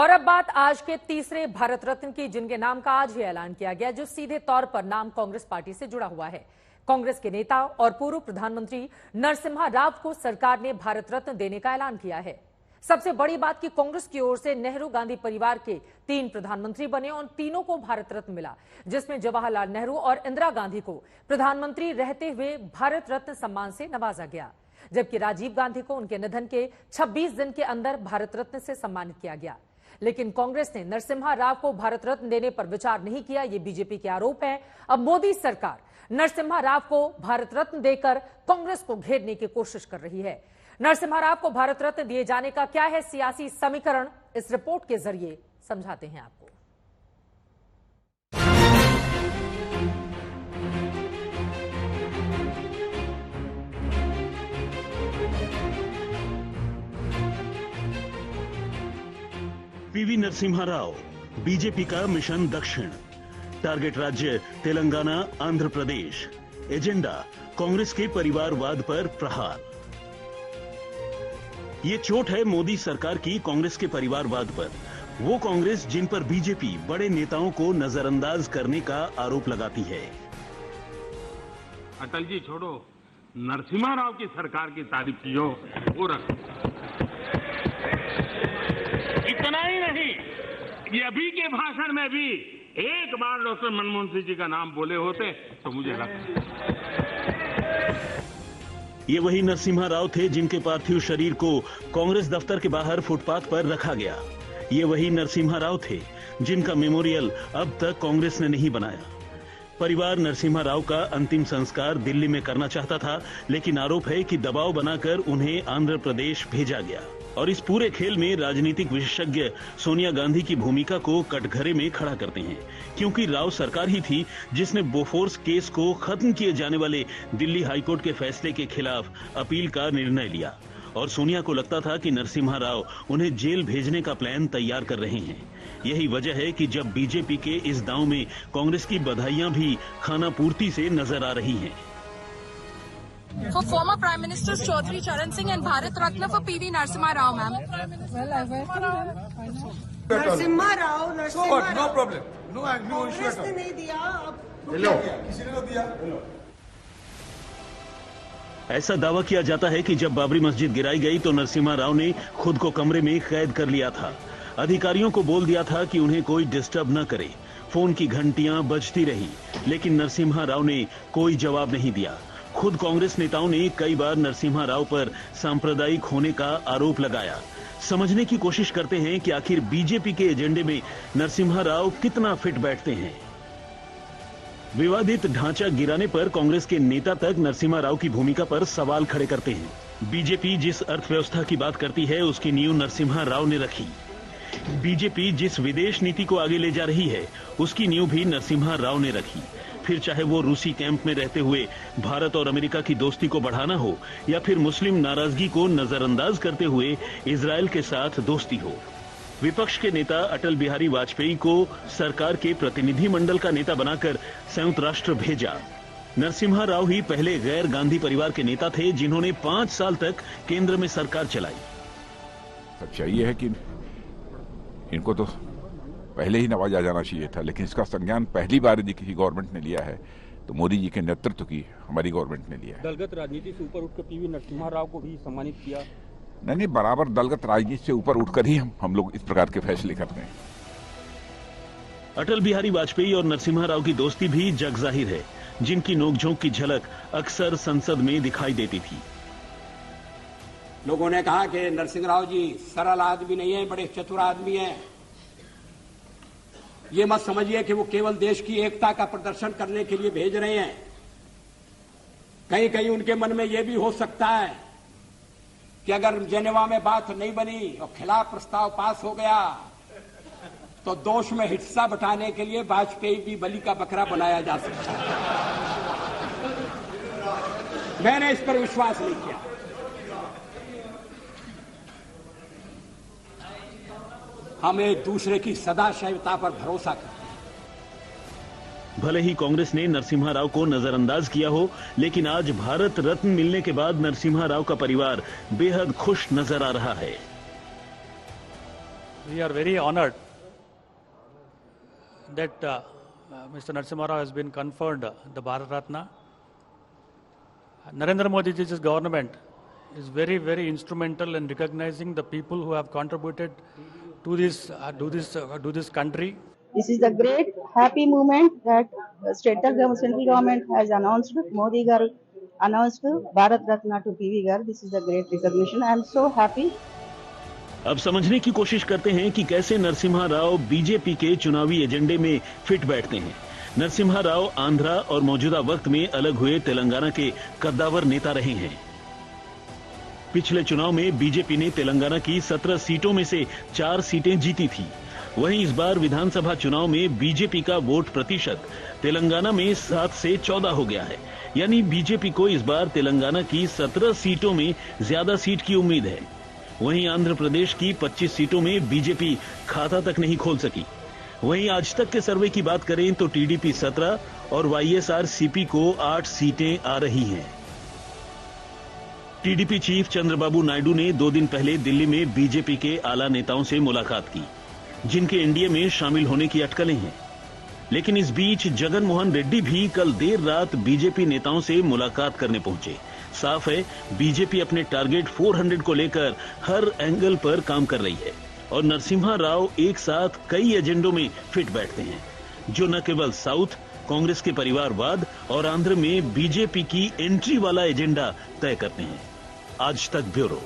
और अब बात आज के तीसरे भारत रत्न की, जिनके नाम का आज ही ऐलान किया गया, जो सीधे तौर पर नाम कांग्रेस पार्टी से जुड़ा हुआ है। कांग्रेस के नेता और पूर्व प्रधानमंत्री नरसिम्हा राव को सरकार ने भारत रत्न देने का ऐलान किया है। सबसे बड़ी बात कि कांग्रेस की ओर से नेहरू गांधी परिवार के 3 प्रधानमंत्री बने और तीनों को भारत रत्न मिला, जिसमें जवाहरलाल नेहरू और इंदिरा गांधी को प्रधानमंत्री रहते हुए भारत रत्न सम्मान से नवाजा गया, जबकि राजीव गांधी को उनके निधन के 26 दिन के अंदर भारत रत्न से सम्मानित किया गया। लेकिन कांग्रेस ने नरसिम्हा राव को भारत रत्न देने पर विचार नहीं किया, ये बीजेपी के आरोप है। अब मोदी सरकार नरसिम्हा राव को भारत रत्न देकर कांग्रेस को घेरने की कोशिश कर रही है। नरसिम्हा राव को भारत रत्न दिए जाने का क्या है सियासी समीकरण, इस रिपोर्ट के जरिए समझाते हैं आपको। पीवी नरसिम्हा राव, बीजेपी का मिशन दक्षिण, टारगेट राज्य तेलंगाना, आंध्र प्रदेश, एजेंडा कांग्रेस के परिवारवाद पर प्रहार। ये चोट है मोदी सरकार की कांग्रेस के परिवारवाद पर। वो कांग्रेस जिन पर बीजेपी बड़े नेताओं को नजरअंदाज करने का आरोप लगाती है। अटल जी छोड़ो, नरसिम्हा राव की सरकार की तारीफ कीजिए, वो रखो। इतना ही नहीं, ये अभी के भाषण में भी एक बार डॉक्टर मनमोहन सिंह जी का नाम बोले होते तो मुझे लगता। ये वही नरसिम्हा राव थे जिनके पार्थिव शरीर को कांग्रेस दफ्तर के बाहर फुटपाथ पर रखा गया। ये वही नरसिम्हा राव थे जिनका मेमोरियल अब तक कांग्रेस ने नहीं बनाया। परिवार नरसिम्हा राव का अंतिम संस्कार दिल्ली में करना चाहता था, लेकिन आरोप है कि दबाव बनाकर उन्हें आंध्र प्रदेश भेजा गया। और इस पूरे खेल में राजनीतिक विशेषज्ञ सोनिया गांधी की भूमिका को कटघरे में खड़ा करते हैं, क्योंकि राव सरकार ही थी जिसने बोफोर्स केस को खत्म किए जाने वाले दिल्ली हाईकोर्ट के फैसले के खिलाफ अपील का निर्णय लिया। और सोनिया को लगता था कि नरसिम्हा राव उन्हें जेल भेजने का प्लान तैयार कर रहे हैं। यही वजह है कि जब बीजेपी के इस दांव में कांग्रेस की बधाइयां भी खाना पूर्ति से नजर आ रही हैं। For former Prime Minister Chaudhary Charan Singh and Bharat Ratna for PV Narasimha Rao, ma'am. Well, I welcome them. Narasimha Rao, So what? No problem. No issue at all. ने नहीं दिया, Hello. किसी ने तो दिया। Hello. ऐसा दावा किया जाता है कि जब बाबरी मस्जिद गिराई गई तो नरसिम्हा राव ने खुद को कमरे में कैद कर लिया था। अधिकारियों को बोल दिया था कि उन्हें कोई डिस्टर्ब न करे। फोन की घंटियां बजती रही, लेकिन नरसिम्हा राव ने कोई जवाब नहीं दिया। खुद कांग्रेस नेताओं ने कई बार नरसिम्हा राव पर सांप्रदायिक होने का आरोप लगाया। समझने की कोशिश करते हैं कि आखिर बीजेपी के एजेंडे में नरसिम्हा राव कितना फिट बैठते हैं। विवादित ढांचा गिराने पर कांग्रेस के नेता तक नरसिम्हा राव की भूमिका पर सवाल खड़े करते हैं। बीजेपी जिस अर्थव्यवस्था की बात करती है उसकी नींव नरसिम्हा राव ने रखी। बीजेपी जिस विदेश नीति को आगे ले जा रही है उसकी नींव भी नरसिम्हा राव ने रखी। फिर चाहे वो रूसी कैंप में रहते हुए भारत और अमेरिका की दोस्ती को बढ़ाना हो, या फिर मुस्लिम नाराजगी को नजरअंदाज करते हुए इजरायल के साथ दोस्ती हो। विपक्ष के नेता अटल बिहारी वाजपेयी को सरकार के प्रतिनिधि मंडल का नेता बनाकर संयुक्त राष्ट्र भेजा। नरसिम्हा राव ही पहले गैर गांधी परिवार के नेता थे जिन्होंने 5 साल तक केंद्र में सरकार चलाई। सच्चाई ये है कि इनको तो पहले ही नवाजा जाना चाहिए था, लेकिन इसका संज्ञान पहली बार यदि किसी गवर्नमेंट ने लिया है तो मोदी जी के नेतृत्व की हमारी गवर्नमेंट ने लिया है। दलगत राजनीति से ऊपर उठकर पीवी नरसिम्हा राव को भी सम्मानित किया। नहीं, बराबर दलगत राजनीति से ऊपर उठकर ही हम लोग इस प्रकार के फैसले करते हैं। अटल बिहारी वाजपेयी और नरसिम्हा राव की दोस्ती भी जग जाहिर है, जिनकी नोकझोंक की झलक अक्सर संसद में दिखाई देती थी। लोगों ने कहा कि नरसिम्हा राव जी सरल आदमी नहीं है, बड़े चतुर आदमी हैं। ये मत समझिए कि वो केवल देश की एकता का प्रदर्शन करने के लिए भेज रहे हैं। कहीं कहीं उनके मन में यह भी हो सकता है कि अगर जेनेवा में बात नहीं बनी और खिलाफ प्रस्ताव पास हो गया तो दोष में हिस्सा बटाने के लिए वाजपेयी भी बलि का बकरा बनाया जा सकता है। मैंने इस पर विश्वास नहीं किया। हम एक दूसरे की सदाशयता पर भरोसा करते हैं। भले ही कांग्रेस ने नरसिम्हा राव को नजरअंदाज किया हो, लेकिन आज भारत रत्न मिलने के बाद नरसिम्हा राव का परिवार बेहद खुश नजर आ रहा है। We are very honored that Mr. Narasimha Rao has been conferred the Bharat Ratna. Narendra Modi ji's government is very, very instrumental in recognizing the people who have contributed to this country. This is a great happy moment that central government has announced, Modi garu announced Bharat Ratna to PV garu. This is a great recognition. I am so happy. अब समझने की कोशिश करते हैं कि कैसे Narasimha Rao BJP के चुनावी एजेंडे में फिट बैठते हैं। नरसिम्हा राव आंध्रा और मौजूदा वक्त में अलग हुए तेलंगाना के कद्दावर नेता रहे हैं। पिछले चुनाव में बीजेपी ने तेलंगाना की 17 सीटों में से 4 सीटें जीती थी। वहीं इस बार विधानसभा चुनाव में बीजेपी का वोट प्रतिशत तेलंगाना में 7 से 14 हो गया है। यानी बीजेपी को इस बार तेलंगाना की 17 सीटों में ज्यादा सीट की उम्मीद है। वहीं आंध्र प्रदेश की 25 सीटों में बीजेपी खाता तक नहीं खोल सकी। वहीं आज तक के सर्वे की बात करें तो टीडीपी 17 और वाईएसआर-सीपी को 8 सीटें आ रही हैं। टीडीपी चीफ चंद्रबाबू नायडू ने 2 दिन पहले दिल्ली में बीजेपी के आला नेताओं से मुलाकात की, जिनके एनडीए में शामिल होने की अटकलें हैं। लेकिन इस बीच जगन मोहन रेड्डी भी कल देर रात बीजेपी नेताओं से मुलाकात करने पहुंचे। साफ है, बीजेपी अपने टारगेट 400 को लेकर हर एंगल पर काम कर रही है और नरसिम्हा राव एक साथ कई एजेंडों में फिट बैठते हैं, जो न केवल साउथ, कांग्रेस के परिवारवाद और आंध्र में बीजेपी की एंट्री वाला एजेंडा तय करते हैं। आज तक ब्यूरो।